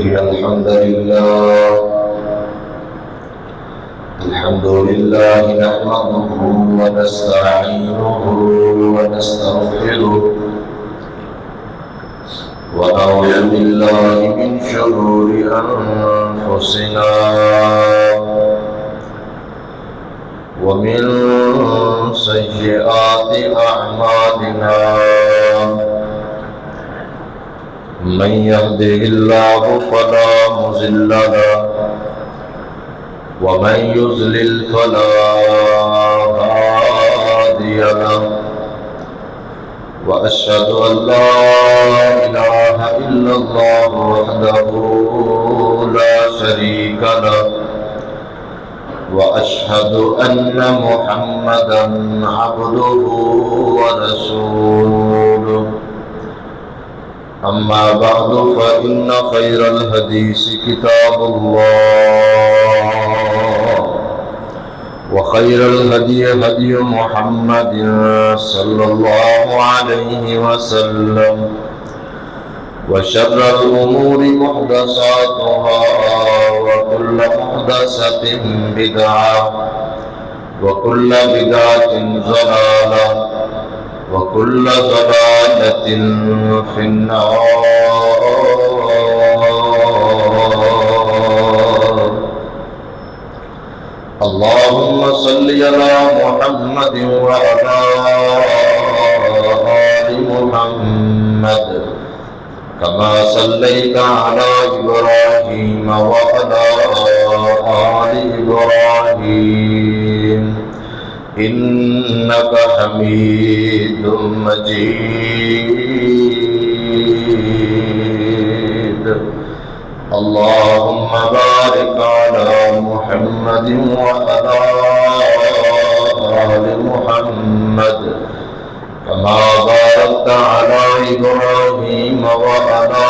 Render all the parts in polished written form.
إن الحمد لله نحمده ونستعينه ونستغفره ونعوذ بالله من شرور أنفسنا ومن سيئات أعمالنا من يهده الله فلا مضل له ومن يضلل فلا هادي له وأشهد أن لا إله إلا الله وحده لا شريك له وأشهد أن محمدا عبده ورسوله أما بعد فإن خير الحديث كتاب الله وخير الهدي هدي محمد صلى الله عليه وسلم وشر الأمور محدثاتها وكل محدثة بدعة وكل بدعة ضلالة وكل ضلالة في النار. اللهم صل على محمد وعلى آل محمد كما صليت على إبراهيم وعلى آل إبراهيم إنك حميد مجيد. اللهم بارك على محمد وعلى آل محمد كما باركت على إبراهيم وعلى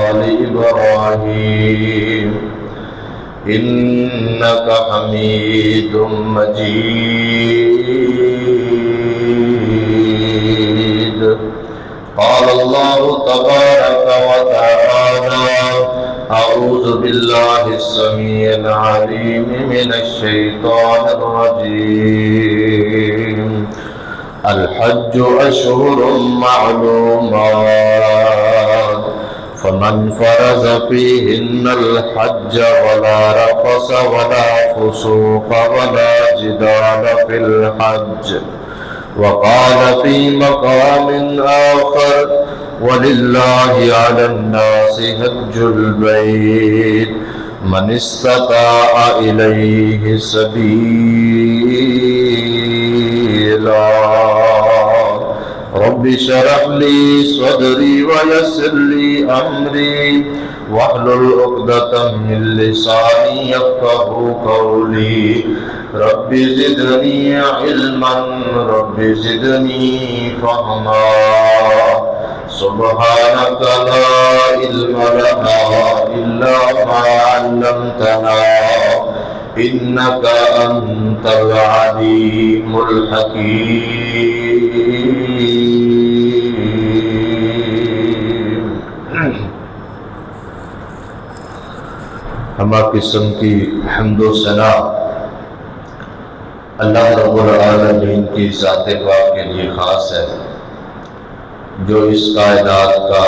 آل إبراهيم إنك حميد مجيد. قال الله تبارك وتعالى: أعوذ بالله السميع العليم من الشيطان الرجيم. الحج أشهر معلومات فمن فرض فيهن الحج ولا رفث ولا فسوق ولا جدال في الحج. وقال في مقام آخر: ولله على الناس حج البيت من استطاع إليه سبيلا. رب اشرح لي صدري ويسر لي أمري واحلل عقدة من لساني يفقهوا قولي. رب زدني علما رب زدني فهما. سبحانك لا علم لنا إلا ما علمتنا إنك أنت العليم الحكيم. ہمہ قسم کی حمد و ثنا اللہ رب العالمین کی ذات پاک کے لیے خاص ہے، جو اس کائنات کا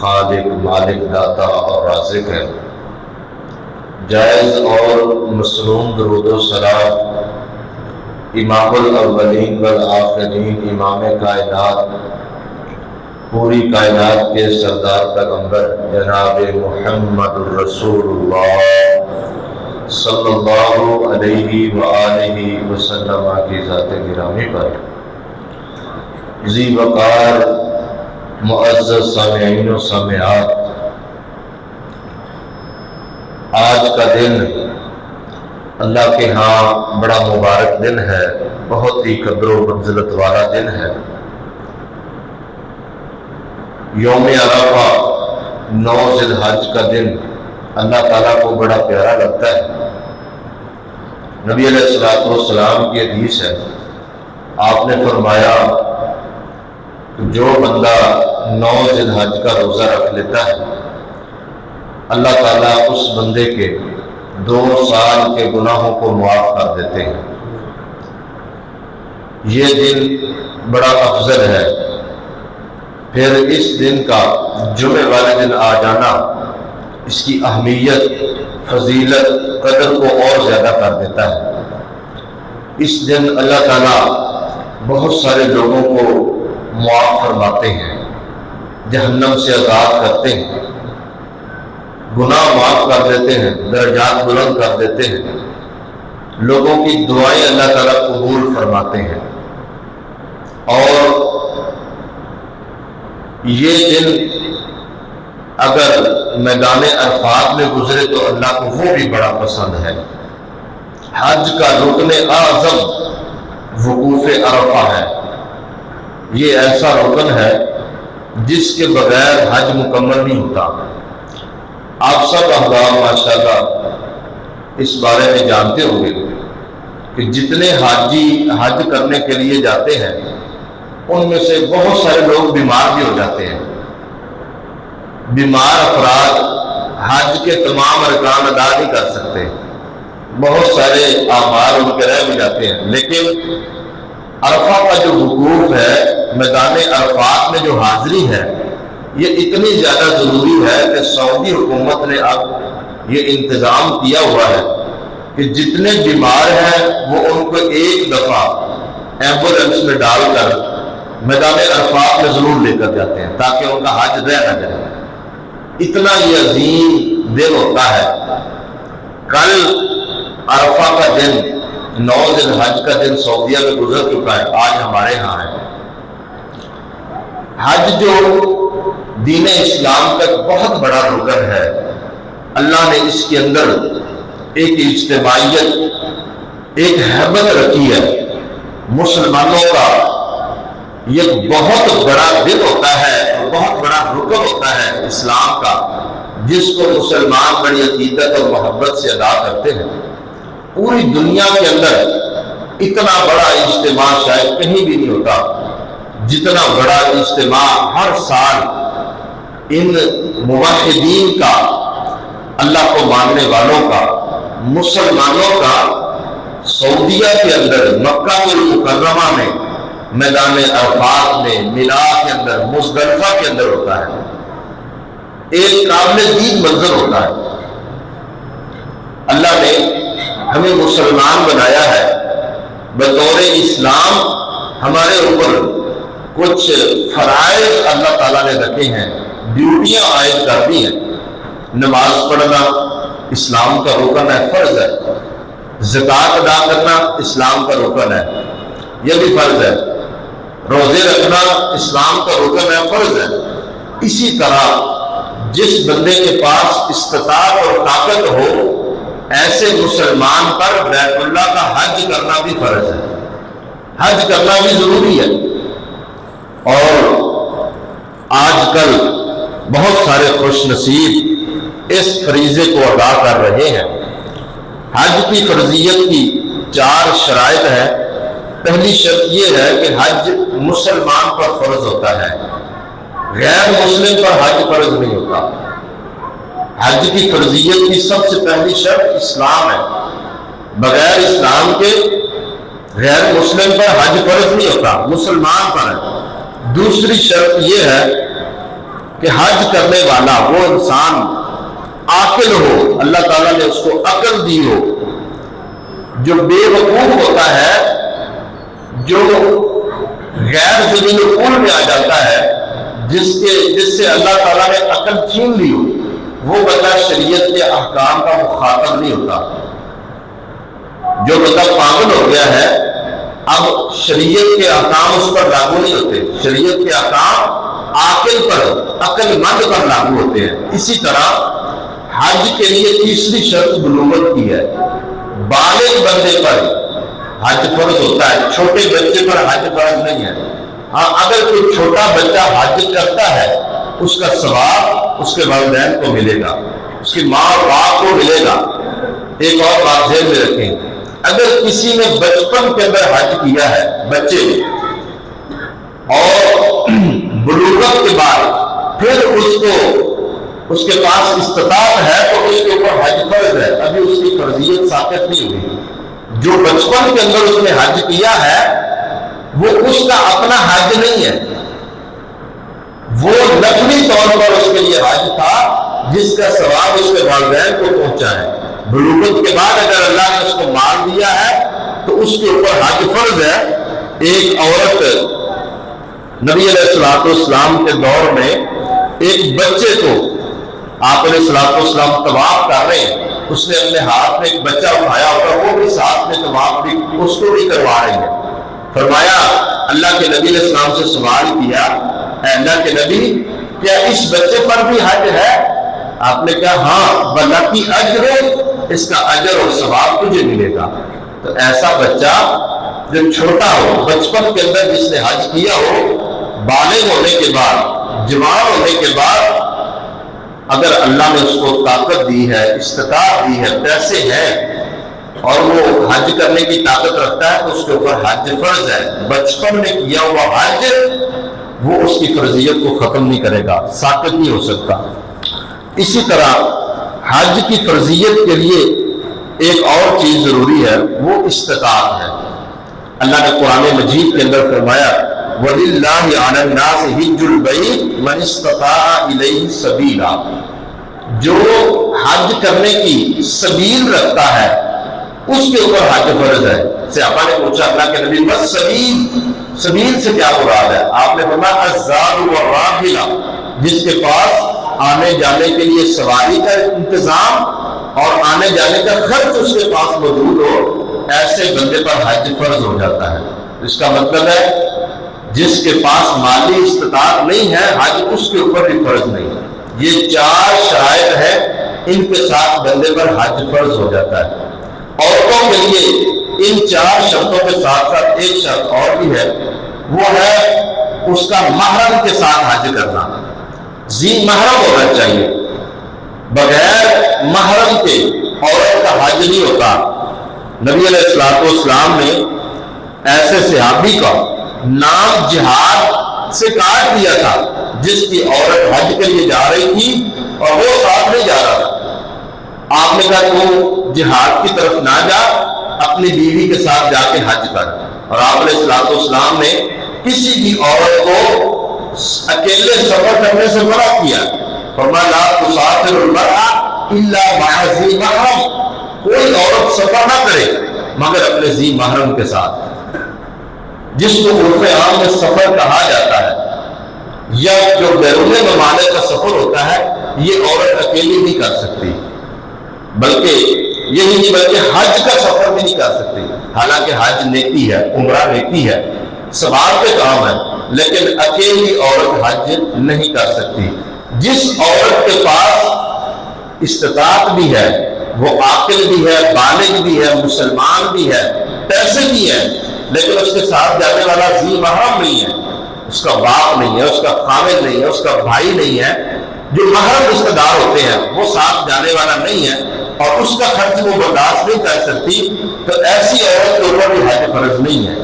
خالق، مالک، داتا اور رازق ہے. جائز اور مسنون درود و سلام امام الاولین والآخرین، امام کائنات، پوری کائنات کے سردار پیغمبر جناب محمد الرسول اللہ صلی اللہ علیہ وآلہ وسلم کی ذات گرامی پر. ذی وقار معزز سامعین و سامعات، آج کا دن اللہ کے ہاں بڑا مبارک دن ہے، بہت ہی قدر و منزلت والا دن ہے. یوم عرفہ 9 ذی الحج کا دن اللہ تعالیٰ کو بڑا پیارا لگتا ہے. نبی علیہ السلام کی حدیث ہے، آپ نے فرمایا جو بندہ 9 ذی الحج کا روزہ رکھ لیتا ہے اللہ تعالیٰ اس بندے کے 2 سال کے گناہوں کو معاف کر دیتے ہیں۔ یہ دن بڑا افضل ہے۔ پھر اس دن کا جمعے والے دن آ جانا اس کی اہمیت، فضیلت، قدر کو اور زیادہ کر دیتا ہے۔ اس دن اللہ تعالیٰ بہت سارے لوگوں کو معاف فرماتے ہیں، جہنم سے آزاد کرتے ہیں، گناہ معاف کر دیتے ہیں، درجات بلند کر دیتے ہیں، لوگوں کی دعائیں اللہ تعالیٰ قبول فرماتے ہیں۔ اور یہ دن اگر میدان عرفات میں گزرے تو اللہ کو وہ بھی بڑا پسند ہے۔ حج کا رکن اعظم وقوف عرفہ ہے۔ یہ ایسا رکن ہے جس کے بغیر حج مکمل نہیں ہوتا۔ آپ سب احباب ماشاءاللہ اس بارے میں جانتے ہوں گے کہ جتنے حاجی حج کرنے کے لیے جاتے ہیں ان میں سے بہت سارے لوگ بیمار بھی ہو جاتے ہیں۔ بیمار افراد حج کے تمام ارکان ادا نہیں کر سکتے، بہت سارے اعمال ان کے رہ بھی جاتے ہیں، لیکن عرفہ کا جو وقوف ہے، میدان عرفات میں جو حاضری ہے، یہ اتنی زیادہ ضروری ہے کہ سعودی حکومت نے اب یہ انتظام کیا ہوا ہے کہ جتنے بیمار ہیں وہ ان کو ایک دفعہ ایمبولینس میں ڈال کر میدان عرفات میں ضرور لے کر جاتے ہیں تاکہ ان کا حج رہ نہ جائے۔ اتنا یہ عظیم دن ہوتا ہے۔ کل عرفہ کا دن، 9 ذی الحج کا دن سعودیہ میں گزر چکا ہے، آج ہمارے ہاں ہے۔ حج جو دین اسلام کا بہت بڑا رکن ہے، اللہ نے اس کے اندر ایک اجتماعیت، ایک ہیبت رکھی ہے۔ مسلمانوں کا یہ بہت بڑا دن ہوتا ہے، بہت بڑا رکن ہوتا ہے اسلام کا، جس کو مسلمان بڑی عقیدت اور محبت سے ادا کرتے ہیں۔ پوری دنیا کے اندر اتنا بڑا اجتماع شاید کہیں بھی نہیں ہوتا جتنا بڑا اجتماع ہر سال ان موحدین کا، اللہ کو ماننے والوں کا، مسلمانوں کا سعودیہ کے اندر، مکہ المکرمہ میں، میدان عرفات میں، مینا کے اندر، مزدلفہ کے اندر ہوتا ہے۔ ایک قابل دید منظر ہوتا ہے۔ اللہ نے ہمیں مسلمان بنایا ہے، بطور اسلام ہمارے اوپر کچھ فرائض اللہ تعالیٰ نے رکھے ہیں، ڈیوٹیاں عائد کر دی ہیں۔ نماز پڑھنا اسلام کا رکن ہے، فرض ہے۔ زکوٰۃ ادا کرنا اسلام کا رکن ہے، یہ بھی فرض ہے۔ روزے رکھنا اسلام کا رکن ہے، فرض ہے۔ اسی طرح جس بندے کے پاس استطاعت اور طاقت ہو، ایسے مسلمان پر بیت اللہ کا حج کرنا بھی فرض ہے، حج کرنا بھی ضروری ہے۔ اور آج کل بہت سارے خوش نصیب اس فریضے کو ادا کر رہے ہیں۔ حج کی فرضیت کی 4 شرائط ہیں۔ پہلی شرط یہ ہے کہ حج مسلمان پر فرض ہوتا ہے، غیر مسلم پر حج فرض نہیں ہوتا۔ حج کی فرضیت کی سب سے پہلی شرط اسلام ہے، بغیر اسلام کے غیر مسلم پر حج فرض نہیں ہوتا، مسلمان پر ہے۔ دوسری شرط یہ ہے کہ حج کرنے والا وہ انسان عاقل ہو، اللہ تعالیٰ نے اس کو عقل دی ہو۔ جو بے وقوف ہوتا ہے، جو غیر زمین العقول میں آ جاتا ہے، جس سے اللہ تعالیٰ نے عقل چھین لی ہو، وہ بندہ شریعت کے احکام کا مخاطب نہیں ہوتا۔ جو بندہ پاگل ہو گیا ہے، اب شریعت کے احکام اس پر لاگو نہیں ہوتے، شریعت کے احکام عاقل پر، عقل مند پر لاگو ہوتے ہیں۔ اسی طرح حج کے لیے تیسری شرط بلوغت کی ہے۔ بالغ بندے پر حج فرض ہوتا ہے، چھوٹے بچے پر حج فرض نہیں ہے۔ ہاں، اگر کوئی چھوٹا بچہ حج کرتا ہے، اس کا ثواب اس کے والدین کو ملے گا، اس کی ماں اور باپ کو ملے گا۔ ایک اور بات ذہن میں رکھیں، اگر کسی نے بچپن کے اندر حج کیا ہے، بچے نے، اور بلوغت کے بعد پھر اس کے پاس استطاعت ہے تو اس کے اوپر حج فرض ہے، ابھی اس کی فرضیت ثابت نہیں ہوئی۔ جو بچپن کے اندر اس نے حج کیا ہے وہ اس کا اپنا حج نہیں ہے، وہ نفلی طور پر اس کے لیے حج تھا جس کا ثواب اس کے والدین کو پہنچا ہے۔ بلوغت کے بعد اگر اللہ نے اس کو مال دیا ہے تو اس کے اوپر حج فرض ہے۔ ایک عورت نبی علیہ الصلوۃ والسلام کے دور میں ایک بچے کو، آپ علیہ الصلوۃ والسلام طواف کر رہے ہیں، اس نے اپنے ہاتھ میں ایک بچہ اٹھایا ہوگا، وہ بھی ساتھ میں طواف بھی اس کو بھی کروا رہی ہے۔ فرمایا، اللہ کے نبی علیہ السلام سے سوال کیا، اے اللہ کے نبی کیا اس بچے پر بھی حج ہے؟ آپ نے کہا ہاں، وَلَكِ أَجْرٌ، اس کا اجر اور ثواب تجھے ملے گا۔ تو ایسا بچہ جو چھوٹا ہو، بچپن کے اندر جس نے حج کیا ہو، بالغ ہونے کے بعد، جوان ہونے کے بعد اگر اللہ نے اس کو طاقت دی ہے، استطاعت دی ہے، پیسے ہیں اور وہ حج کرنے کی طاقت رکھتا ہے تو اس کے اوپر حج فرض ہے۔ بچپن میں کیا ہوا حج وہ اس کی فرضیت کو ختم نہیں کرے گا، ساقط نہیں ہو سکتا۔ اسی طرح حج کی فرضیت کے لیے ایک اور چیز ضروری ہے، وہ استطاعت ہے۔ اللہ نے قرآن مجید کے اندر فرمایا، وَلِلَّهِ عَلَى النَّاسِ حِجُّ الْبَيْتِ مَنِ اسْتَطَاعَ إِلَيْهِ سَبِيلًا، جو حج کرنے کی سبیل رکھتا ہے اس کے اوپر حج فرض ہے۔ صحابہ نے پوچھا اللہ کے نبی بس سبیل سے کیا مراد ہے؟ آپ نے فرمایا الزاد والراحلہ، جس کے پاس آنے جانے کے لیے سواری کا انتظام اور آنے جانے کا خرچ اس کے پاس موجود ہو، ایسے بندے پر حج فرض ہو جاتا ہے۔ اس کا مطلب ہے جس کے پاس مالی استطاعت نہیں ہے، حج اس کے اوپر بھی فرض نہیں ہے۔ یہ چار شرائط ہے، ان کے ساتھ بندے پر حج فرض ہو جاتا ہے۔ عورتوں کے لیے ان چار شرطوں کے ساتھ ساتھ ایک شرط اور بھی ہے، وہ ہے اس کا محرم کے ساتھ حج کرنا، ذی محرم ہونا چاہیے۔ بغیر محرم کے عورت کا حج نہیں ہوتا۔ نبی علیہ الصلوۃ والسلام نے ایسے صحابی کا نام جہاد سے کاٹ دیا تھا جس کی عورت حج کے لیے جا رہی تھی اور وہ ساتھ نہیں جا رہا تھا۔ آپ نے کہا تو جہاد کی طرف نہ جا، اپنی بیوی کے ساتھ جا کے حج کر۔ اور آپ علیہ الصلوۃ والسلام نے کسی بھی عورت کو اکیلے سفر کرنے سے منع کیا، فرمایا لا تسافر المرأة الا مع ذی محرم، کوئی عورت سفر نہ کرے مگر اپنے ذی محرم کے ساتھ، جس کو عرف عام میں سفر کہا جاتا ہے، یا جو بیرون ممالک کا سفر ہوتا ہے یہ عورت اکیلی نہیں کر سکتی، بلکہ یہی نہیں بلکہ حج کا سفر بھی نہیں کر سکتی۔ حالانکہ حج نیکی ہے، عمرہ نیکی ہے، ثواب کے کام ہے، لیکن اکیلی عورت حج نہیں کر سکتی۔ جس عورت کے پاس استطاعت بھی ہے، وہ عاقل بھی ہے، بالغ بھی ہے، مسلمان بھی ہے، پیسے بھی ہے، لیکن اس کے ساتھ جانے والا ذی محرم نہیں ہے، اس کا باپ نہیں ہے، اس کا خامد نہیں ہے، اس کا بھائی نہیں ہے، جو محرم رشتہ دار ہوتے ہیں وہ ساتھ جانے والا نہیں ہے اور اس کا خرچ وہ برداشت نہیں کر سکتی، تو ایسی عورت کے اوپر بھی حج فرض نہیں ہے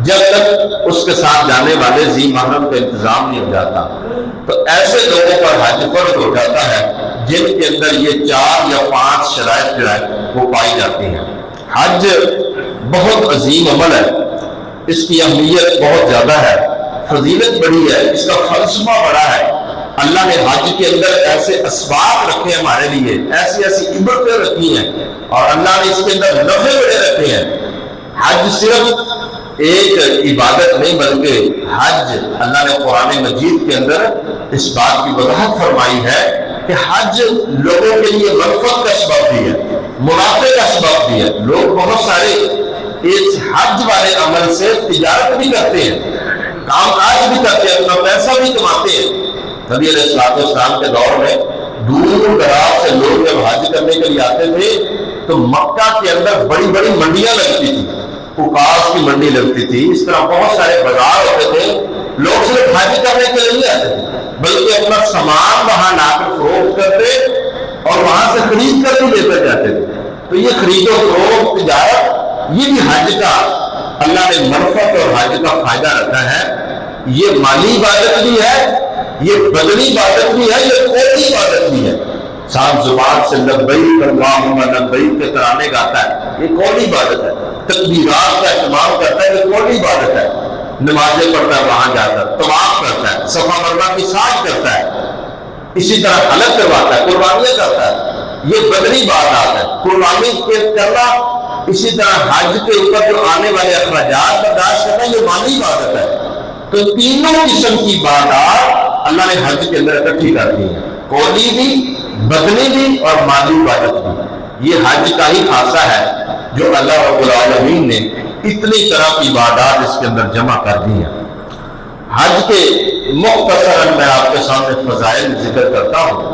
جب تک اس کے ساتھ جانے والے ذی محرم کا انتظام نہیں ہو جاتا۔ تو ایسے لوگوں پر حج فرض ہو جاتا ہے جن کے اندر یہ 4 یا 5 شرائط جو ہے وہ پائی جاتی ہیں۔ حج بہت عظیم عمل ہے، اس کی اہمیت بہت زیادہ ہے، فضیلت بڑی ہے، اس کا فلسفہ بڑا ہے۔ اللہ نے حج کے اندر ایسے اسباب رکھے ہیں ہمارے لیے، ایسی ایسی عبرتیں رکھی ہیں، اور اللہ نے اس کے اندر نفع بڑے رکھے ہیں۔ حج صرف ایک عبادت نہیں بلکہ حج اللہ نے قرآن مجید کے اندر اس بات کی وضاحت فرمائی ہے کہ حج لوگوں کے لیے مغفرت کا سبب بھی ہے، منافع کا سبب بھی ہے۔ لوگ بہت سارے اس حج والے عمل سے تجارت بھی کرتے ہیں، کام کاج بھی کرتے ہیں، اپنا پیسہ بھی کماتے ہیں۔ نبی علیہ الصلوۃ والسلام کے دور میں دور دراز سے لوگ جب حج کرنے کے لیے آتے تھے تو مکہ کے اندر بڑی بڑی منڈیاں لگتی تھی، اوقاف کی منڈی لگتی تھی، اس طرح بہت سارے بازار ہوتے تھے۔ لوگ صرف حج کرنے کے لیے نہیں آتے تھے بلکہ اپنا سامان وہاں لا کر فروخت کرتے اور وہاں سے خرید کر بھی لے کر جاتے تھے۔ تو یہ خرید و فروخت تجارت، یہ بھی حج کا اللہ نے منفعت اور حج کا فائدہ رکھا ہے۔ یہ مالی عبادت بھی ہے یہ بدنی عبادت بھی ہے، یہ قولی عبادت بھی ہے۔ انسان زبان سے لبیک اللہم لبیک کے ترانے گاتا ہے، یہ قولی عبادت ہے۔ تکبیرات کا اہتمام کرتا ہے، یہ قولی عبادت ہے۔ نمازیں پڑھتا ہے، وہاں جاتا ہے، طواف کرتا ہے، صفا مروہ کی سعی کرتا ہے، اسی طرح حلق کرواتا ہے، قربانیاں کرتا ہے، یہ بدنی عبادات ہے۔ قربانی کرنا، اسی طرح حج کے اوپر جو آنے والے اخراجات برداشت کرنا، یہ مالی عبادت ہے۔ تو تینوں قسم کی عبادات اللہ نے حج کے اندر اکٹھی کر دی ہیں، قولی بھی، بدنی بھی اور مالی عبادت بھی۔ یہ حج کا ہی خاصہ ہے جو اللہ رب العالمین نے اتنی طرح کی عبادات اس کے اندر جمع کر دی ہیں۔ حج کے مختصراً میں آپ کے سامنے فضائل ذکر کرتا ہوں۔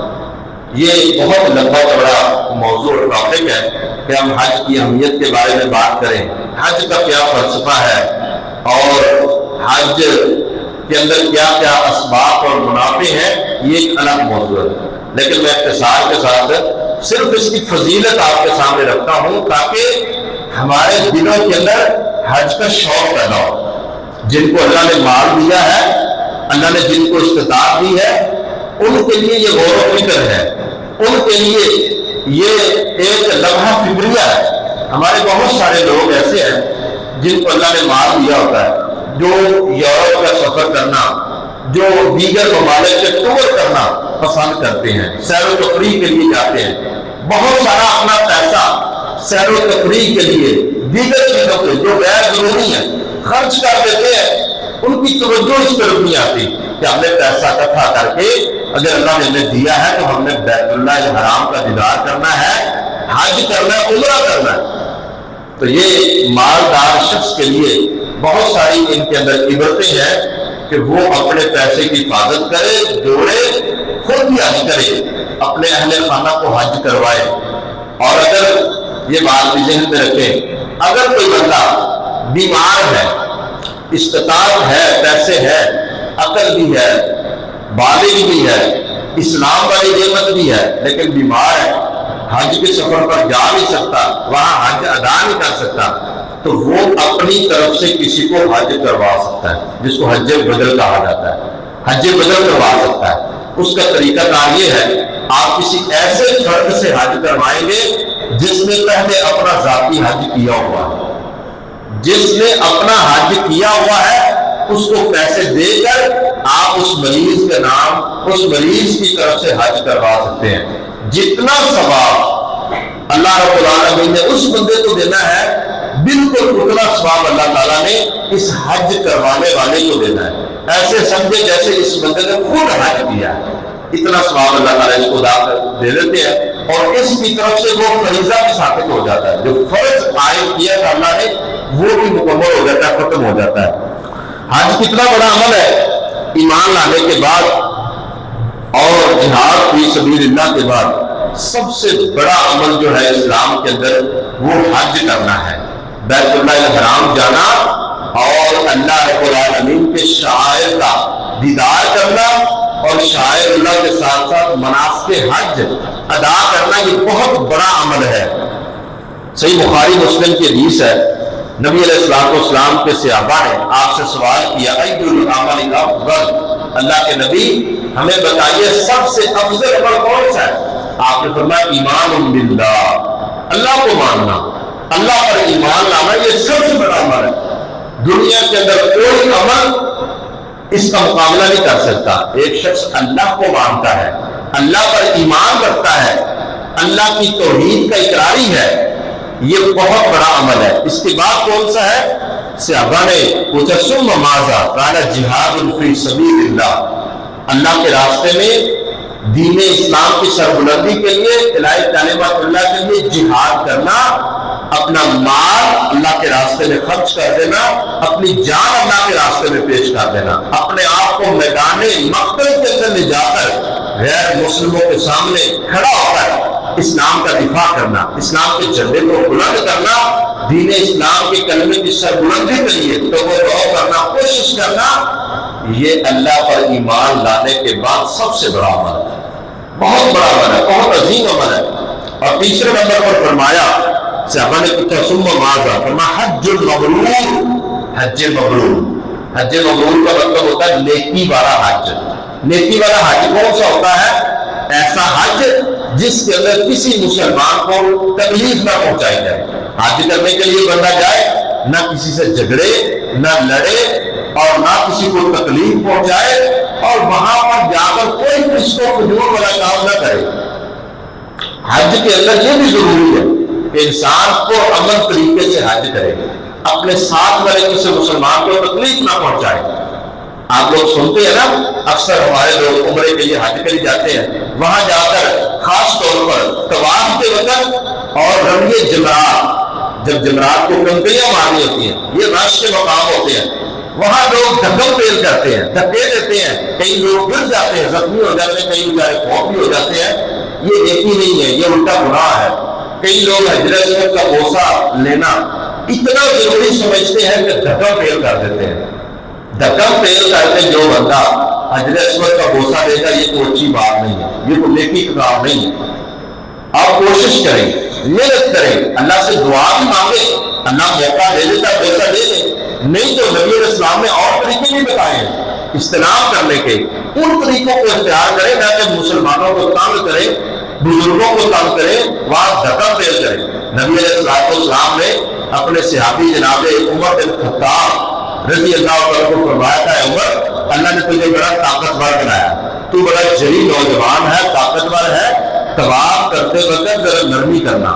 یہ بہت لمبا چوڑا موضوع اور ٹاپک ہے کہ ہم حج کی اہمیت کے بارے میں بات کریں، حج کا کیا فلسفہ ہے اور حج کے اندر کیا کیا اسباب اور منافع ہیں، یہ ایک الگ موضوع ہے۔ لیکن میں اختصار کے ساتھ صرف اس کی فضیلت آپ کے سامنے رکھتا ہوں تاکہ ہمارے دلوں کے اندر حج کا شوق پیدا ہو۔ جن کو اللہ نے مال دیا ہے، اللہ نے جن کو استطاعت دی ہے، ان کے لیے یہ غور و فکر ہے، ان کے لیے یہ ایک لمحہ فکریہ ہے۔ ہمارے بہت سارے لوگ ایسے ہیں جن کو اللہ نے مال دیا ہوتا ہے، جو یورپ کا سفر کرنا، جو دیگر ممالک سے ٹور کرنا پسند کرتے ہیں، سیر و تفریح کے لیے جاتے ہیں، بہت سارا اپنا پیسہ سیر و تفریح کے لیے دیگر چیزوں پہ جو غیر ضروری ہیں خرچ کر دیتے ہیں۔ ان کی توجہ اس طرف نہیں آتی کہ ہم نے پیسہ اکٹھا کر کے اگر اللہ نے ہمیں دیا ہے تو ہم نے بیت اللہ الحرام کا دیدار کرنا ہے، حج کرنا ہے، عمرہ کرنا ہے۔ تو یہ مالدار شخص کے لیے بہت ساری ان کے اندر عبرتیں ہیں کہ وہ اپنے پیسے کی حفاظت کرے، جوڑے، خود بھی حج کرے، اپنے اہل خانہ کو حج کروائے۔ اور اگر یہ بات بھی ذہن میں رکھیں، اگر کوئی بندہ بیمار ہے، استطاعت ہے، پیسے ہے، عقل بھی ہے، بالغ بھی ہے، اسلام والی نعمت بھی ہے، لیکن بیمار ہے، حج کے سفر پر جا نہیں سکتا، وہاں حج ادا نہیں کر سکتا، تو وہ اپنی طرف سے کسی کو حج کروا سکتا ہے، جس کو حج بدل کہا جاتا ہے۔ حج بدل کروا سکتا ہے۔ اس کا طریقہ کار یہ ہے، آپ کسی ایسے فرد سے حج کروائیں گے جس نے پہلے اپنا ذاتی حج کیا ہوا ہے، جس نے اپنا حج کیا ہوا ہے، اس کو پیسے دے کر آپ اس مریض کے نام، اس مریض کی طرف سے حج کروا سکتے ہیں۔ جتنا ثواب اللہ رب العالمین نے اس بندے کو دینا ہے، بالکل اتنا ثواب اللہ تعالیٰ نے اس حج کروانے والے کو دینا ہے۔ ایسے سمجھے جیسے اس بندے نے خود حج کیا ہے، اتنا ثواب اللہ تعالیٰ اس کو دے دیتے ہیں، اور اس کی طرف سے وہ فریضہ بھی ثابت ہو جاتا ہے۔ جو فرض عائد کیا تھا اللہ نے، وہ بھی مکمل ہو جاتا ہے، ختم ہو جاتا ہے۔ حج کتنا بڑا عمل ہے، ایمان لانے کے بعد اور جہاد فی سبیل اللہ کے بعد سب سے بڑا عمل جو ہے اسلام کے اندر، وہ حج کرنا ہے، بیت اللہ الحرام جانا اور اللہ رب العالمین کے شعائر کا دیدار کرنا، اور شاعر اللہ کے ساتھ ساتھ مناسک حج ادا کرنا، یہ بہت بڑا عمل ہے۔ صحیح بخاری مسلم کی حدیث ہے، نبی علیہ السلام کے صحابہ نے آپ سے سوال کیا، اِيُّ الْعَمَلِ أَفْضَلُ، اللہ کے نبی ہمیں بتائیے سب سے افضل عمل کون سا ہے؟ آپ نے فرمایا ایمان باللہ، اللہ کو ماننا، اللہ پر ایمان لانا، یہ سب سے بڑا عمل ہے۔ دنیا کے اندر کوئی عمل اس کا مقابلہ نہیں کر سکتا۔ ایک شخص اللہ کو مانتا ہے، اللہ پر ایمان رکھتا ہے، اللہ کی توحید کا اقراری ہے، یہ بہت بڑا عمل ہے۔ اس کے بعد کون سا ہے؟ صحابہ نے پوچھا ثم ماذا؟ قال جہاد فی سبیل اللہ، اللہ کے راستے میں دین اسلام کی سربلندی کے لیے، الہی کلمۃ اللہ کے لیے جہاد کرنا، اپنا مال اللہ کے راستے میں خرچ کر دینا، اپنی جان اللہ کے راستے میں پیش کر دینا، اپنے آپ کو میدان مقتل کے اندر لے جا کر غیر مسلموں کے سامنے کھڑا ہو کر اسلام کا دفاع کرنا، اسلام کے جھنڈے کو بلند کرنا، دین اسلام کے کلمے کی سربلندی کے لیے توجہ کرنا، کوشش کرنا، یہ اللہ پر ایمان لانے کے بعد سب سے بڑا عمل ہے، بہت بڑا عمل ہے، بہت عظیم عمل ہے۔ اور تیسرے نمبر پر فرمایا، صحابہ نے پوچھا ثم ماذا؟ فرمایا حج مبرور، حج مبرور۔ حج مبرور کا مطلب ہوتا ہے نیکی والا حج، نیکی والا حج کون سا ہوتا ہے؟ ایسا حج جس کے اندر کسی مسلمان کو تکلیف نہ پہنچائی جائے. حج کرنے کے لیے بندہ جائے، نہ کسی سے جھگڑے، نہ لڑے، اور نہ کسی کو تکلیف پہنچائے، اور وہاں پر جا کر کوئی فسق و فجور والا کام نہ کرے. حج کے اندر یہ بھی ضروری ہے کہ انسان کو امن طریقے سے حج کرے، اپنے ساتھ والے کسی مسلمان کو تکلیف نہ پہنچائے. آپ لوگ سنتے ہیں نا، اکثر ہمارے لوگ عمرے کے لیے حج کے لیے جاتے ہیں، وہاں جا کر خاص طور پر طواف کے وقت اور رمی جمرات، جب جمرات کو کنکریاں مارنی ہوتی ہیں، یہ رش کے مقام ہوتے ہیں، وہاں لوگ دھکم پیل کرتے ہیں، دھکے دیتے ہیں، کئی لوگ گر جاتے ہیں، زخمی ہو جاتے ہیں، کئی بیچارے فوت بھی ہو جاتے ہیں. یہ نیکی نہیں ہے، یہ الٹا گناہ ہے. کئی لوگ حجر اسود کا بوسہ لینا اتنا ضروری سمجھتے ہیں کہ دھکم پیل کر دیتے ہیں. دھکم پیل کر کے جو بندہ حجر اسود کا بوسہ دے گا، یہ کوئی اچھی بات نہیں ہے، یہ کوئی نیکی کا کام نہیں ہے. آپ کوشش کریں، محنت کریں، اللہ سے دعا بھی مانگیں، اللہ موقع دے دیتا بوسہ دے دے. نہیں تو نبی علیہ السلام نے اور طریقے بھی بتائے ہیں استلام کرنے کے، ان طریقوں کو اختیار کریں، نہ کہ مسلمانوں کو تنگ کریں، بزرگوں کو تنگ کریں، وہاں دھکم پیل کریں. نبی علیہ السلام نے اپنے صحابی جناب عمر بن خطاب رضی اللہ عنہ کو فرمایا تھا، عمر اللہ نے تجھے بڑا طاقتور بنایا، تو بڑا جری نوجوان ہے، طاقتور ہے، طواف کرتے وقت ذرا نرمی کرنا،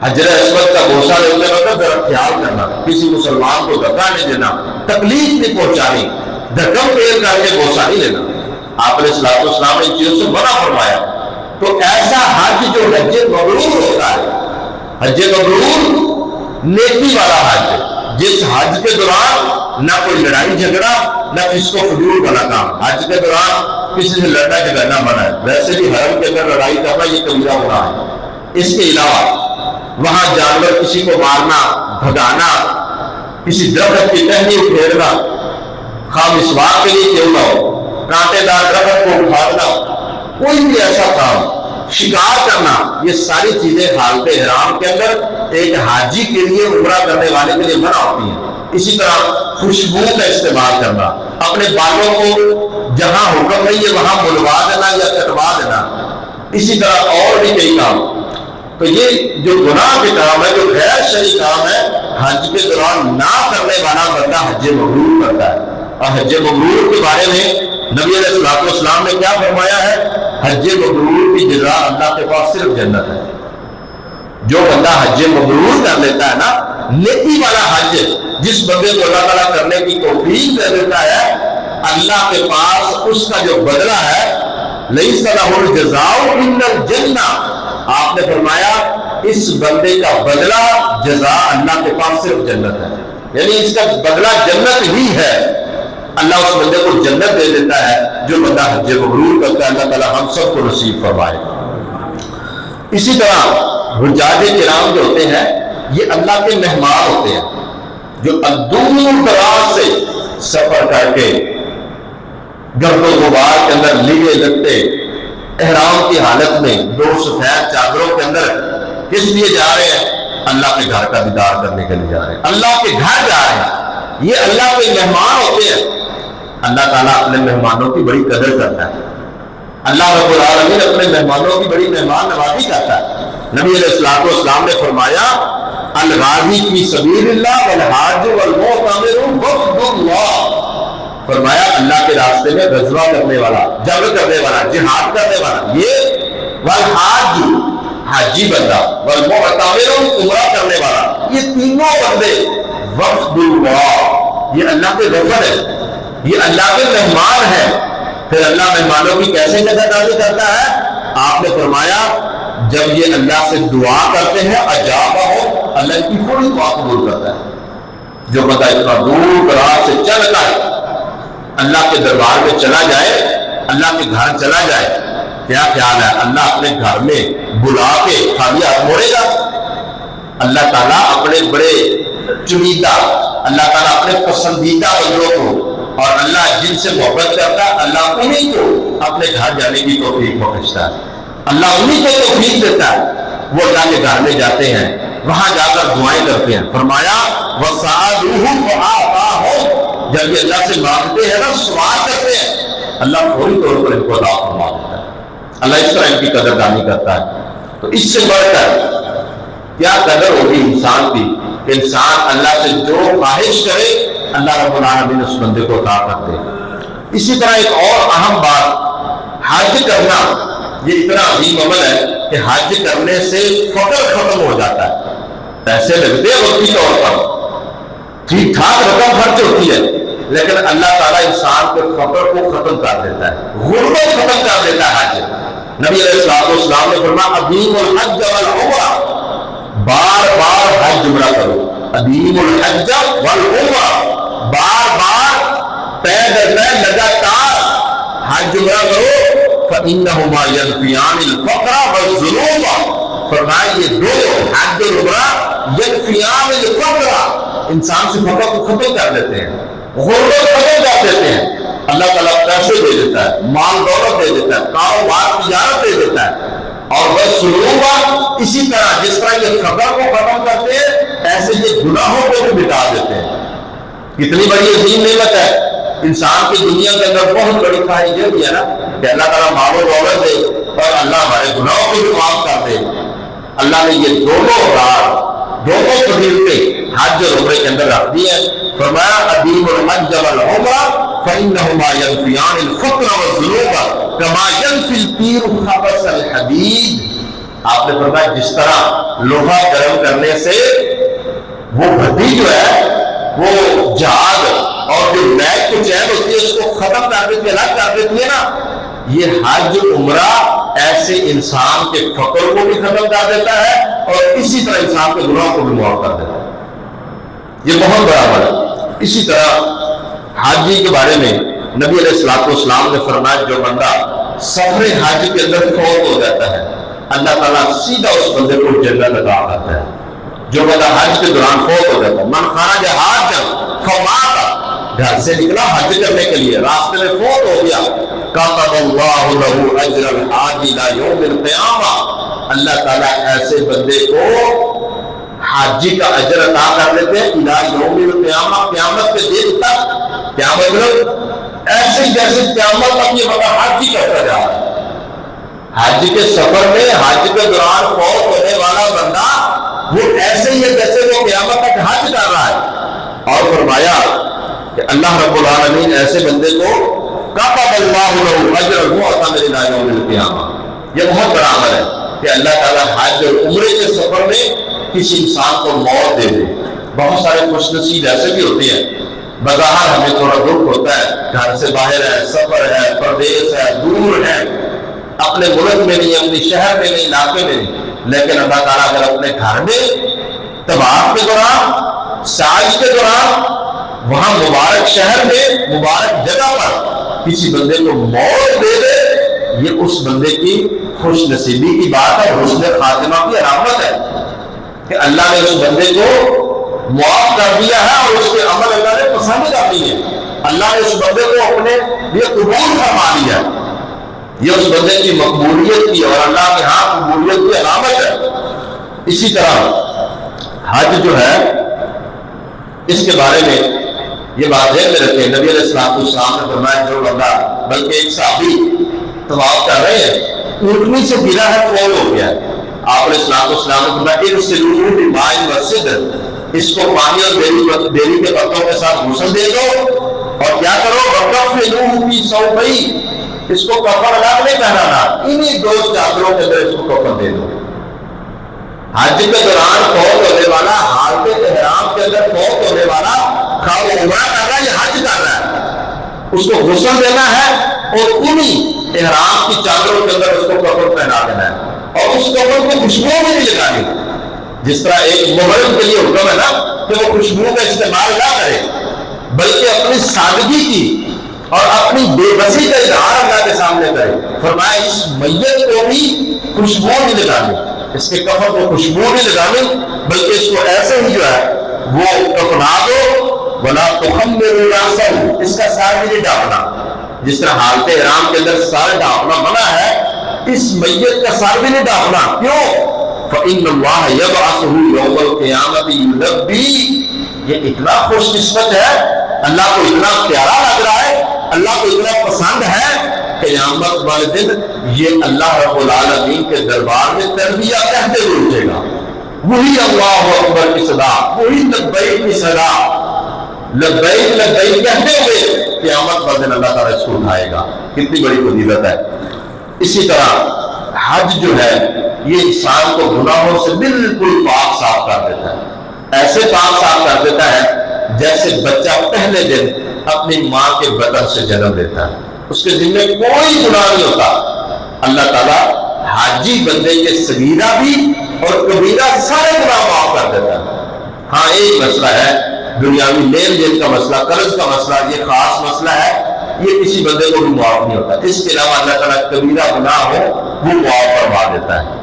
حجر اسود کا بوسہ لیتے وقت ذرا خیال کرنا، کسی مسلمان کو دھکا نہیں دینا، تکلیف نہیں پہنچانی، دھکم پیل کر کے بوسہ نہیں لینا. آپ علیہ السلام نے ان چیزوں سے منع فرمایا. تو ایسا حج جو حج مبرور ہوتا ہے، حج مبرور نیکی والا حج، جس حج کے دوران نہ کوئی لڑائی جھگڑا، نہ فسق و فجور والا کام. حج کے دوران کسی سے لڑنا جھگڑنا منع ہے، ویسے بھی حرم کے اندر لڑائی کرنا یہ کبیرہ گناہ ہے. اس کے علاوہ وہاں جانور کسی کو مارنا، بھگانا، کسی درخت کی ٹہنی اکھیڑنا، خواہ مسواک کے لیے کیوں نہ ہو، کانٹے دار درخت کو اکھاڑنا، کوئی بھی ایسا کام، شکار کرنا، یہ ساری چیزیں حالت احرام کے اندر ایک حاجی کے لیے، عمرہ کرنے والے کے لیے منع ہوتی ہیں. اسی طرح خوشبو کا استعمال کرنا، اپنے بالوں کو جہاں حکم نہیں ہے وہاں ملوا دینا یا کٹوا دینا، اسی طرح اور بھی کئی کام. تو یہ جو گناہ کے کام ہے، جو غیر شرعی کام ہے، حج کے دوران نہ کرنے والا بندہ حج مبرور کرتا ہے. اور حج مبرور کے بارے میں نبی علیہ السلام نے کیا فرمایا ہے؟ حج مبرور کی جزا اللہ کے پاس صرف جنت ہے. جو بندہ حج مبرور کر لیتا ہے نا، نیکی والا حج، جس بندے کو اللہ تعالیٰ کرنے کی توفیق دے دیتا ہے، اللہ کے پاس اس کا جو بدلہ ہے، لَيْسَ لَهُ الْجَزَاءُ إِلَّا الْجَنَّةُ، آپ نے فرمایا اس بندے کا بدلہ جزا اللہ کے پاس صرف جنت ہے. یعنی اس کا بدلہ جنت ہی ہے. اللہ اس بندے کو جنت دے دیتا ہے جو بندہ حج مبرور کرتا ہے. اللہ تعالیٰ ہم سب کو نصیب فرمائے. اسی طرح حجاج کرام جو ہوتے ہیں، یہ اللہ کے مہمان ہوتے ہیں، جو دور دراز سے سفر کر کے گرد و غبار کے اندر لیے لگتے احرام کی حالت میں دو سفید چادروں کے اندر کس لیے جا رہے ہیں؟ اللہ کے گھر کا دیدار کرنے کے لیے جا رہے ہیں، اللہ کے گھر جا رہے ہیں. یہ اللہ کے مہمان ہوتے ہیں. اللہ تعالیٰ اپنے مہمانوں کی بڑی قدر کرتا ہے. اللہ رب العالمین اپنے مہمانوں کی بڑی مہمان نوازی کرتا ہے. نبی علیہ السلام نے فرمایا، الغازی فی سبیل اللہ والحاج والمعتمر وفد اللہ، فرمایا اللہ کے راستے میں غزوہ کرنے والا، جنگ کرنے والا، جہاد کرنے والا، یہ والحاج حاجی بندہ، والمعتمر عمرہ کرنے والا، یہ تینوں بندے وفد اللہ، یہ اللہ کے وفد ہے، یہ اللہ کے مہمان ہیں. پھر اللہ مہمانوں کی کیسے نگہداری کرتا ہے؟ آپ نے فرمایا جب یہ اللہ سے دعا کرتے ہیں، اجابہ ہو، اللہ کی پوری دعا قبول کرتا ہے. جو بندہ اتنا دور دراز سے چل کر اللہ کے دربار میں چلا جائے، اللہ کے گھر چلا جائے، کیا خیال ہے اللہ اپنے گھر میں بلا کے خالی ہاتھ موڑے گا؟ اللہ تعالیٰ اپنے بڑے چنیدہ، اللہ تعالیٰ اپنے پسندیدہ بندوں کو، اور اللہ جن سے محبت کرتا ہے، اللہ انہیں کو اپنے گھر جانے کی توفیق بخشتا ہے. اللہ انہیں کو توفیق دیتا ہے. وہ اللہ کے گھر میں جاتے ہیں، وہاں جا کر دعائیں کرتے ہیں. فرمایا وَسَأَلُوهُ فَأَعْطَاهُمْ، جب یہ اللہ سے مانگتے ہیں نا، سوال کرتے ہیں، اللہ فوری طور پر ان کو عطا فرما دیتا ہے. اللہ اس طرح ان کی قدردانی کرتا ہے. تو اس سے بڑھ کر کیا قدر ہوگی انسان کی کہ انسان اللہ سے جو خواہش کرے اللہ رب العالمین اس بندے کو عطا کرتے. اسی طرح ایک اور اہم بات، حج کرنا یہ اتنا عظیم عمل ہے کہ حج کرنے سے فقر ختم ہو جاتا ہے. پیسے لگتے ہیں وقتی طور پر، ٹھیک ٹھاک رقم خرچ ہوتی ہے، لیکن اللہ تعالیٰ انسان کے فقر کو ختم کر دیتا ہے، غربت ختم کر دیتا ہے. حج نبی علیہ الصلوۃ والسلام نے فرمایا ادیم الحج والعمرہ، بار بار حج عمرہ کرو. ادیم الحج والعمرہ، بار بار پے در پے لگاتار حج عمرہ کرو. فإنہما ينفیان الفقر والذنوب، فرمایا یہ دو حج اور عمرہ ينفیان الفقر، انسان سے فقر کو ختم کر دیتے ہیں، غربت ختم کر دیتے ہیں. اللہ تعالیٰ پیسے دے دیتا ہے، مال دولت دے دیتا ہے، کاروبار تجارت دے دیتا ہے. اور بس سلوک اسی طرح جس طرح یہ فقر کو ختم کرتے ہیں ایسے یہ گناہوں کو بھی مٹا دیتے ہیں. کتنی بڑی عظیم نعمت ہے. انسان کی دنیا کے اندر بہت بڑی خواہش یہ بھی ہے نا کہ اللہ تعالیٰ مال و دولت دے اور اللہ ہمارے گناہوں کو بھی معاف کر دے. اللہ نے یہ دونوں فضیلتیں حج اور عمرے کے اندر رکھ دی ہے. فرمایا ادیم الحج والعمرہ فإنہما ينفیان الفقر والذنوب کما ينفی القیر خبث الحدید. آپ نے فرمایا جس طرح لوہا گرم کرنے سے وہ بھٹی جو ہے وہ جھاگ اور جو میل کو چین ہوتی ہے اس کو ختم کر دیتی ہے، الگ کر دیتی ہے نا، یہ حج عمرہ ایسے انسان کے فقر کو بھی ختم کر دیتا ہے اور اسی طرح انسان کے گناہوں کو بھی معاف کر دیتا ہے. یہ بہت بڑا عمل ہے. اسی طرح حاجی کے بارے میں نبی علیہ الصلوۃ والسلام نے فرمایا جو بندہ سفر حج کے اندر فوت ہو جاتا ہے اللہ تعالیٰ سیدھا اس بندے کو جنت عطا کرتا ہے. جو بندہ حج کے دوران فوت ہو جاتا ہے، من خرج حاجا فمات، گھر سے نکلا حج کرنے کے لیے راستے میں فوت ہو گیا، کتب اللہ لہ اجر الحاج الی یوم القیامہ، اللہ تعالیٰ ایسے بندے کو حاجی کا اجر عطا کر لیتے ہیں الی یوم القیامہ، قیامت کے دن تک. کیا مطلب؟ ایسے جیسے قیامت تک یہ بندہ حج کرتا جا رہا ہے. حج کے سفر میں حج کے دوران فوت ہونے والا بندہ وہ ایسے ہی ہے جیسے وہ قیامت تک حج کر رہا ہے. اور فرمایا کہ اللہ رب العالمین ایسے بندے کو کتب اللہ لہ اجرہ الی یوم القیامہ. یہ بہت بڑا عمل ہے کہ اللہ تعالیٰ حج اور عمرے کے سفر میں کسی انسان کو موت دے دے. بہت سارے خوش نصیب ایسے بھی ہوتے ہیں بظاہر ہمیں تھوڑا دکھ ہوتا ہے، گھر سے باہر ہے، سفر ہے، پردیس ہے، دور ہے، اپنے ملک میں نہیں، اپنے شہر میں نہیں، علاقے میں نہیں، لیکن اللہ تعالیٰ اگر اپنے گھر میں طواف کے دوران، سعی کے دوران، وہاں مبارک شہر میں مبارک جگہ پر کسی بندے کو موت دے دے، یہ اس بندے کی خوش نصیبی کی بات ہے، حسن خاتمہ کی علامت ہے کہ اللہ نے اس بندے کو معاف کر دیا ہے اور اس کے عمل اللہ نے پسند کر دیے. اللہ نے اس بندے کو اپنے لیے قبول فرما لیا. یہ اس بندے کی مقبولیت کی اور اللہ کے ہاں قبولیت کی علامت ہے. اسی طرح حج جو ہے اس کے بارے میں یہ بات ذہن میں رکھیں. نبی علیہ الصلوۃ والسلام نے فرمایا جو بندہ، بلکہ ایک صحابی طواف کر رہے ہیں اونٹنی سے گرا ہے، فوت ہو گیا ہے. آپ علیہ الصلوۃ والسلام نے فرمایا اغسلوہ بماء وسدر، اس کو پانی اور بیری کے پتوں کے ساتھ غسل دے دو اور کیا کرو وکفنوہ فی ثوبین، اس کو کفن الگ نہیں پہنانا، انہی دو چادروں کے اندر اس کو کفن دے دو. حج کے دوران فوت ہونے والا، حالت احرام کے اندر فوت ہونے والا، خواہ وہ عمرہ کر رہا ہے یا حج کر رہا ہے، اس کو غسل دینا ہے اور انہی احرام کی چادروں کے اندر اس کو کفن پہنا دینا ہے اور اس کفن کو خوشبو بھی نہیں لگانی. جس طرح ایک محرم کے لیے حکم ہے نا کہ وہ خوشبو کا استعمال نہ کرے، بلکہ اپنی سادگی کی اور اپنی بے بسی کا اظہار اللہ کے سامنے کرے. فرمایا اس میت کو بھی خوشبو نہیں لگانی، اس کے کفن کو خوشبو نہیں لگانی، بلکہ اس کو ایسے ہی جو ہے وہ کفنا دو. ولا تخمروا راسه، اس کا سر بھی نہیں ڈھانپنا. جس طرح حالت احرام کے اندر سر ڈھانپنا منع ہے، اس میت کا سر بھی نہیں ڈھانپنا. کیوں؟ فإن اللہ یبعثہ یوم القیامۃ یلبی، یہ اتنا خوش قسمت ہے، اللہ کو اتنا پیارا لگ رہا ہے، اللہ کو اتنا پسند ہے قیامت والے دن یہ اللہ رب العالمین کے دربار میں تلبیہ کہتے ہوئے اٹھے گا، وہی اللہ اکبر کی صدا، وہی لبیک کی صدا، لبیک لبیک کہتے ہوئے قیامت والے دن اللہ تعالیٰ اس کو اٹھائے گا۔ کتنی بڑی فضیلت ہے۔ اسی طرح حج جو ہے یہ انسان کو گناہوں سے بالکل پاک صاف کر دیتا ہے، ایسے پاک صاف کر دیتا ہے جیسے بچہ پہلے دن اپنی ماں کے بطن سے جنم لیتا ہے، اس کے ذمہ کوئی گناہ نہیں ہوتا۔ اللہ تعالیٰ حاجی بندے کے صغیرہ بھی اور کبیرہ سارے گناہ معاف کر دیتا ہے۔ ہاں ایک مسئلہ ہے دنیاوی لین دین کا مسئلہ، قرض کا مسئلہ، یہ خاص مسئلہ ہے، یہ کسی بندے کو بھی معاف نہیں ہوتا۔ اس کے علاوہ اللہ تعالیٰ کبیرہ گناہ ہو وہ معاف فرما دیتا ہے۔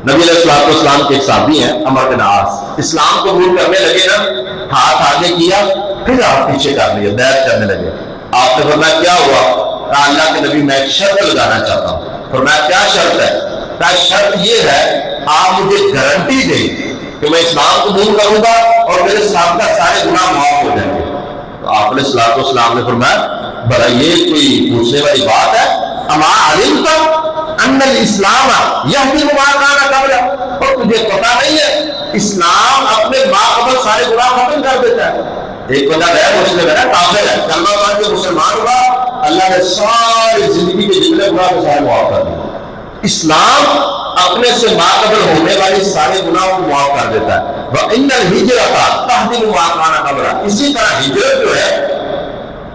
نبی علیہ السلام کے ایک صحابی ہیں عمرو بن عاص، اسلام قبول کرنے لگے نا، ہاتھ آگے کیا پھر ہاتھ پیچھے کر لیا، بیعت کرنے لگے۔ آپ نے فرمایا کیا ہوا؟ کہا اللہ کے نبی میں ایک شرط لگانا چاہتا ہوں۔ فرمایا کیا شرط ہے؟ کہا شرط یہ ہے آپ مجھے گارنٹی دیں کہ میں اسلام قبول کروں گا اور میرے سابقہ سارے گناہ معاف ہو جائیں گے۔ تو آپ علیہ السلام نے فرمایا بڑا یہ کوئی پوچھنے والی بات ہے، اما علمت ان الاسلام یہدی ما کان قبل، اور تجھے پتہ نہیں ہے اسلام اپنے ما قبل سارے گناہ ختم کر دیتا ہے۔ ایک بندہ غیر مسلم ہے، کافر ہے، کلمہ پڑھ کے مسلمان ہوا، اللہ نے ساری زندگی کے جتنے گناہ کو سارے معاف کر دیے۔ اسلام اپنے سے ماقبل ہونے والی سارے گناہوں کو معاف کر دیتا ہے۔ وَإِنَّ الْهِجْرَةَ تَهْدِمُ مَا كَانَ قَبْلَهَا، اسی طرح ہجرت جو ہے،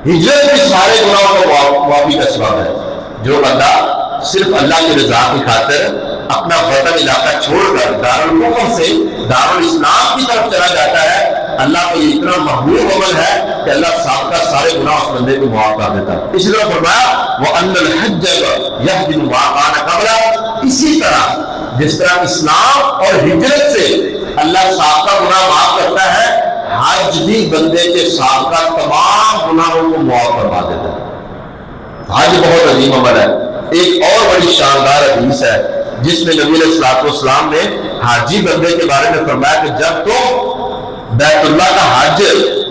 ہجرت بھی سارے گناہوں کو معافی کا سبب ہے۔ جو بندہ صرف اللہ کی رضا کی خاطر اپنا وطن علاقہ چھوڑ کر دارالکفر سے دارالاسلام کی طرف چلا جاتا ہے، اللہ کو یہ اتنا محبوب عمل ہے کہ اللہ سابقہ سارے گناہ اس بندے کو معاف کر دیتا ہے۔ اسی طرح فرمایا وَأَنَّ الْحَجَّ يَهْدِمُ مَا كَانَ قَبْلَهَا، اسی طرح جس طرح اسلام اور ہجرت سے اللہ سابقہ گناہ معاف کرتا ہے، حج بھی بندے کے سابقہ تمام گناہوں کو معاف کروا دیتا ہے۔ حج بہت عظیم عمل ہے۔ ایک اور بڑی شاندار حدیث ہے جس میں نبی علیہ السلام نے حاجی بندے کے بارے میں فرمایا کہ جب تم بیت اللہ کا حج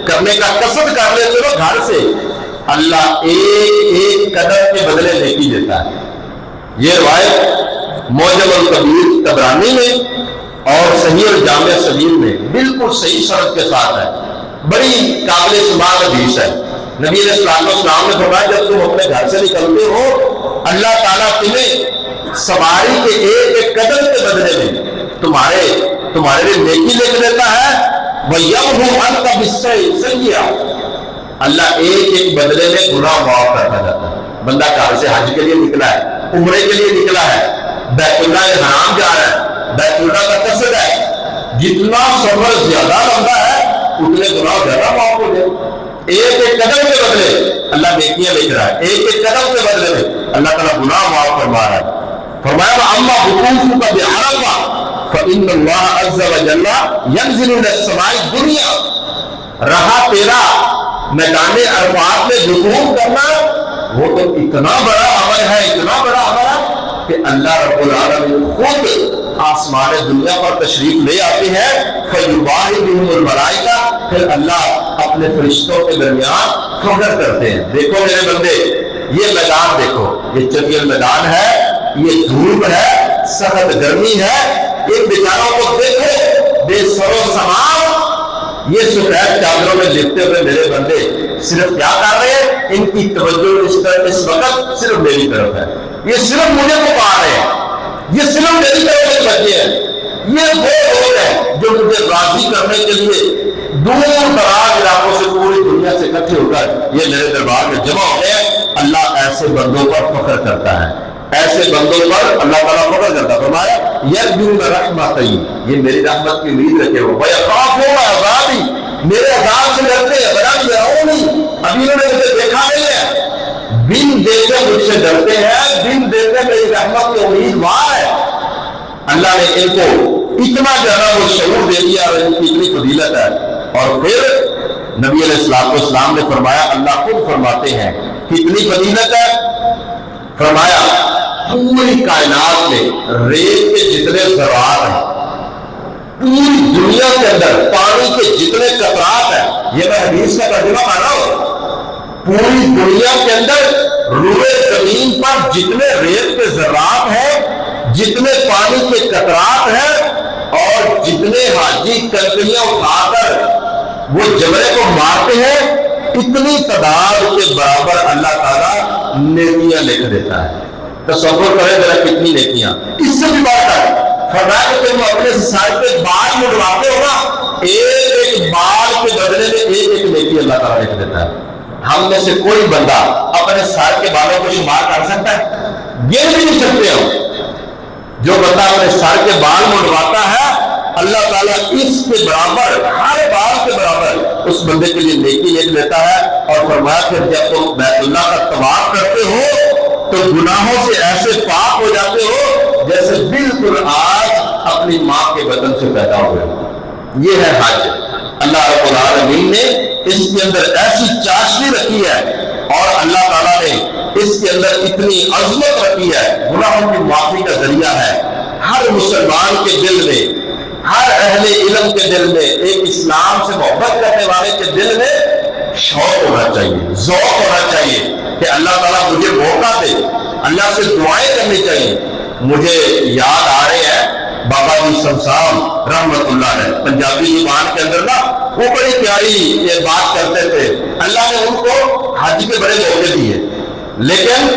کرنے کا قصد کر لیتے ہو گھر سے، اللہ ایک ایک قدم کے بدلے نیکی دیتا ہے۔ یہ روایت معجم الکبیر طبرانی میں اور صحیح الجامع صغیر میں بالکل صحیح سند کے ساتھ ہے، بڑی قابل سماع حدیث ہے۔ نبی علیہ السلام نے فرمایا جب تم اپنے گھر سے نکلتے ہو اللہ تعالیٰ تمہیں سواری کے ایک ایک قدم کے بدلے میں تمہارے لیے نیکی لکھ دیتا ہے۔ وَيَمْحُ عَنْكَ بِالسَّيِّئَةِ، اللہ ایک ایک بدلے میں گناہ معاف کرتا جاتا ہے۔ بندہ گھر سے حج کے لیے نکلا ہے، عمرے کے لیے نکلا ہے، بیت اللہ حرام جا رہا ہے، بیت اللہ کا قصد ہے، جتنا سفر زیادہ لمبا ہے اتنے گناہ زیادہ معاف ہو جائے۔ ایک ایک قدم کے بدلے اللہ نیکیاں لکھ رہا ہے، ایک ایک قدم کے بدلے میں اللہ تعالیٰ گناہ معاف فرما رہا ہے۔ فرمایا وَأَمَّا وُقُوفُكَ بِعَرَفَةٍ فَإِنَّ اللَّهَ عَزَّ وَجَلَّ يَنزِلُ إِلَى السَّمَاءِ الدُّنْيَا، رہا تیرا میدان عرفات میں وقوف کرنا، وہ تو اتنا بڑا عمل ہے، اتنا بڑا عمل ہے کہ اللہ رب العالمین خود آسمان دنیا پر تشریف لے آتے ہیں، فَيُبَاهِ بِهِمُ الْمَلَائِكَةُ، پھر اللہ اپنے فرشتوں کے درمیان فخر کرتے ہیں۔ دیکھو میرے بندے، یہ میدان دیکھو، یہ چنگل میدان ہے، یہ دھوپ ہے، سخت گرمی ہے، ان بیچاروں کو دیکھو بے سر و سامان، یہ سفید چادروں میں لپٹے ہوئے میرے بندے صرف کیا کر رہے ہیں؟ ان کی توجہ اس وقت صرف میری طرف ہے، یہ صرف مجھے پکار رہے ہیں، یہ صرف میری طرف لگے ہیں۔ یہ وہ لوگ ہیں جو مجھے راضی کرنے کے لیے دور دراز علاقوں سے پوری دنیا سے اکٹھے ہو کر یہ میرے دربار میں جمع ہو گئے۔ اللہ ایسے بندوں پر فخر کرتا ہے، ایسے بندوں پر اللہ تعالیٰ فخر کرتا ہے۔ فرمایا یرجون رحمتی، یہ میری رحمت کی امید رکھے ہو، ویخافون عذابی، میرے عذاب سے ڈرتے ہیں، ولم یرونی، ابھی انہوں نے مجھے دیکھا نہیں ہے، بن دیکھے مجھ سے ڈرتے ہیں، بن دیکھے میری رحمت کی امیدوار ہے۔ اللہ نے ان کو اتنا زیادہ وہ شعور دے دیا اور ان کی اتنی فضیلت ہے۔ اور پھر نبی علیہ السلام نے فرمایا، اللہ خود فرماتے ہیں کتنی فضیلت ہے، فرمایا پوری کائنات میں ریت کے جتنے ذرات ہیں، پوری دنیا کے اندر پانی کے جتنے قطرات ہیں، یہ میں حدیث کا ترجمہ کر رہا ہوں، پوری دنیا کے اندر روئے زمین پر جتنے ریت کے ذرات ہیں، جتنے پانی کے قطرات ہیں، اور جتنے حاجی کنکریاں اٹھا کر وہ جمرے کو مارتے ہیں، اتنی تعداد کے برابر اللہ تعالیٰ نیکیاں لکھ دیتا ہے۔ تصور کریں ذرا کتنی نیکیاں، اس سے بھی بڑھ کر فرمایا کہ تم اپنے سر کے بال مڈواتے ہو نا، ایک ایک بال کے بدلے میں ایک ایک نیکی اللہ تعالیٰ لکھ دیتا ہے۔ ہم میں سے کوئی بندہ اپنے سر کے بالوں کو شمار کر سکتا ہے؟ گن بھی نہیں سکتے ہم۔ جو بندہ اپنے سر کے بال مڈواتا ہے، اللہ تعالیٰ اس کے برابر، ہر بال کے برابر اس بندے کے لیے نیکی لکھ لیتا ہے۔ اور فرمایا کہ جب تم بیت اللہ کا طواف کرتے ہو تو گناہوں سے ایسے پاک ہو جاتے ہو جیسے بالکل آج اپنی ماں کے بدن سے پیدا ہوئے۔ یہ ہے حج۔ اللہ رب العالمین نے اس کے اندر ایسی چاشنی رکھی ہے، اور اللہ تعالیٰ نے اس کے اندر اتنی عظمت رکھی ہے، گناہوں کی معافی کا ذریعہ ہے۔ ہر مسلمان کے دل میں، ہر اہل علم کے دل میں، ایک اسلام سے محبت کرنے والے کے دل میں شوق ہونا چاہیے، ذوق ہونا چاہیے کہ اللہ تعالیٰ مجھے موقع دے، اللہ سے دعائیں کرنی چاہیے۔ مجھے یاد آ رہے ہیں بابا جی شمشان رحمت اللہ علیہ، پنجابی زبان کے اندر نا وہ بڑی پیاری یہ بات کرتے تھے۔ اللہ نے ان کو حج کے بڑے موقع دیے، لیکن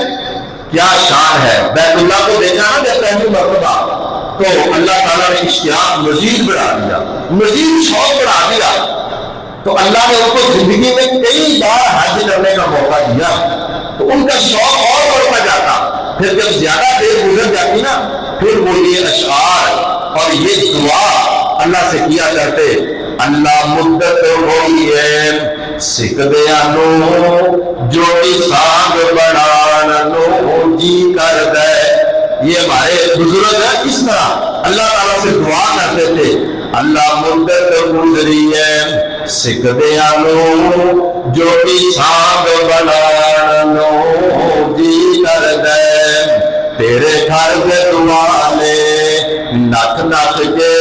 کیا شان ہے، بیت اللہ کو دیکھا نا جب پہلی مرتبہ تو اللہ تعالیٰ نے اشتیاق مزید بڑھا دیا، مزید شوق بڑھا دیا۔ تو اللہ نے ان کو زندگی میں کئی بار حج کرنے کا موقع دیا، تو ان کا شوق اور بڑھتا جاتا۔ پھر جب زیادہ دیر گزر جاتی نا، پھر وہ یہ اشعار اور یہ دعا اللہ سے کیا کرتے، اللہ مدت ہوئی ہے سکھدیا نو جو سانگ بڑھان نو جی کر دے۔ یہ ہمارے بزرگ ہیں، اس طرح اللہ تعالیٰ سے دعا کرتے تھے، اللہ مدت گزری ہے سکھدیا نو جو سانگ بڑھان نو جی کر دے۔ تیرے گھر دے دعانے نس نس کے،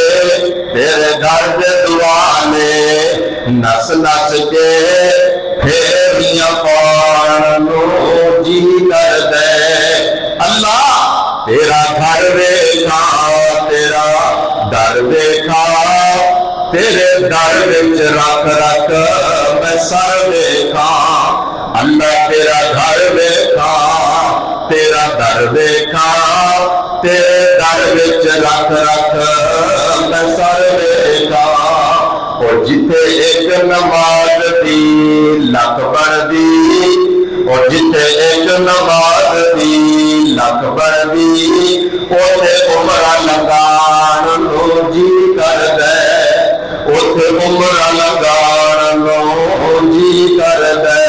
تیرے گھر دے دعانے نس نس کے، پھیریاں پان نو جی کر دے۔ اللہ تیرا گھر دیکھا، تیرا در دیکھا، تیرے در وچ رکھ رکھ میں سر دیکھا۔ اللہ تیرا گھر دیکھا، تیرا در دیکھا، تیرے در وچ رکھ رکھ میں سر دیکھا۔ اور جتے ایک نماز دی لکھ بڑھدی، اور جتے ایک نماز دی لکھ بڑھدی، اوتھے عمرہ لگان نو جی کر دے، اوتھے عمرہ لگان نو جی کر دے۔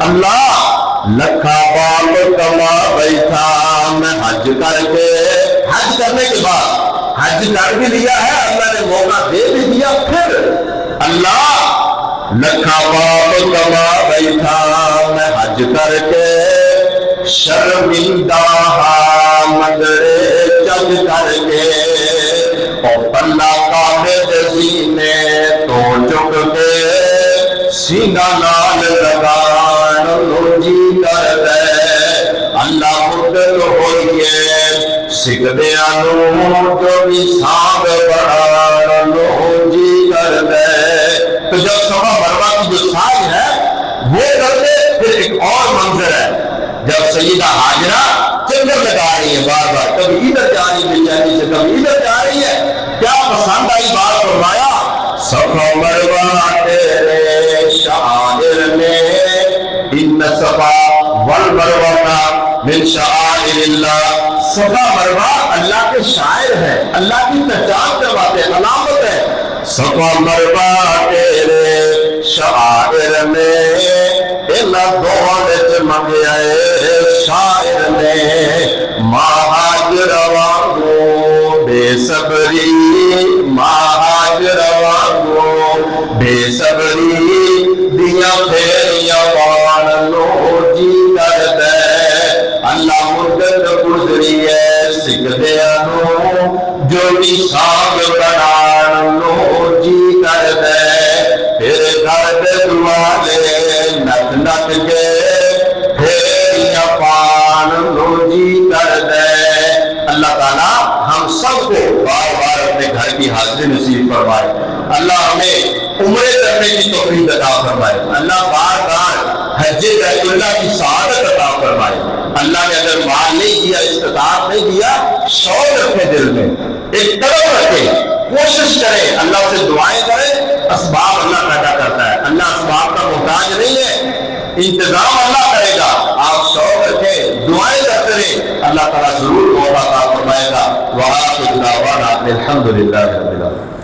اللہ لکھا باپ کما بیٹھا میں حج کر کے، حج کرنے کے بعد حج کر بھی لیا ہے، اللہ نے موقع دے بھی دیا، پھر اللہ لکھا باپ کما بیٹھا میں حج کر کے، شرمندہ مگر جگ کر کے، اور پلہ کعبے دے سینے تو جھک کے، سینہ نال لگان نو جی کر دے۔ اللہ مدت ہوئیے سکھدیا نو جو بھی سانگ بڑھان نو جی کر دے۔ تو جب صفا مروہ کی جو سائی ہے وہ کرتے، پھر ایک اور منظر ہے جب سیدہ حاجرہ چکر لگا رہی ہے، بار بار کبھی ادھر جا رہی ہے بے چینی سے، کبھی ادھر جا رہی ہے، کیا پسند آئی بات فرمایا، صفا مروہ تیرے شاعر میں، ان صفا والمروہ من شعائر اللہ۔ صفا مروہ اللہ کے شاعر ہیں، اللہ کی پہچان کرواتے ہیں، علامت ہے۔ صفا مروہ تیرے شاعر میں، ان دونوں وچ منگے شاعر نے، مہاجر وانگو بے صبری، مہاجر وانگو بے صبری، دیاں پھیریاں پان نو جی کر دے۔ اللہ مدت گزری ہے سکھدیا نو جو بھی سانگ بڑھان نو جی کر دے۔ تیرے گھر دے دعانے نت نت کے حاضری نصیب فرمائے، اللہ ہمیں عمرے کرنے کی توفیق عطا فرمائے، اللہ بار بار حج بیت اللہ کی سعادت عطا فرمائے۔ اللہ نے اگر مال نہیں دیا، استطاعت نہیں دیا، شوق رکھے دل میں، ایک طرف رکھے، کوشش کرے، اللہ سے دعائیں کرے، اسباب اللہ پیدا کرتا ہے، اللہ اسباب کا محتاج نہیں ہے، انتظام اللہ کرے گا۔ آپ شوق رکھیں، دعائیں کرتے رہیں، اللہ تعالیٰ ضرور موقع عطا فرمائے گا۔ وآخر دعوانا الحمدللہ رب العالمین۔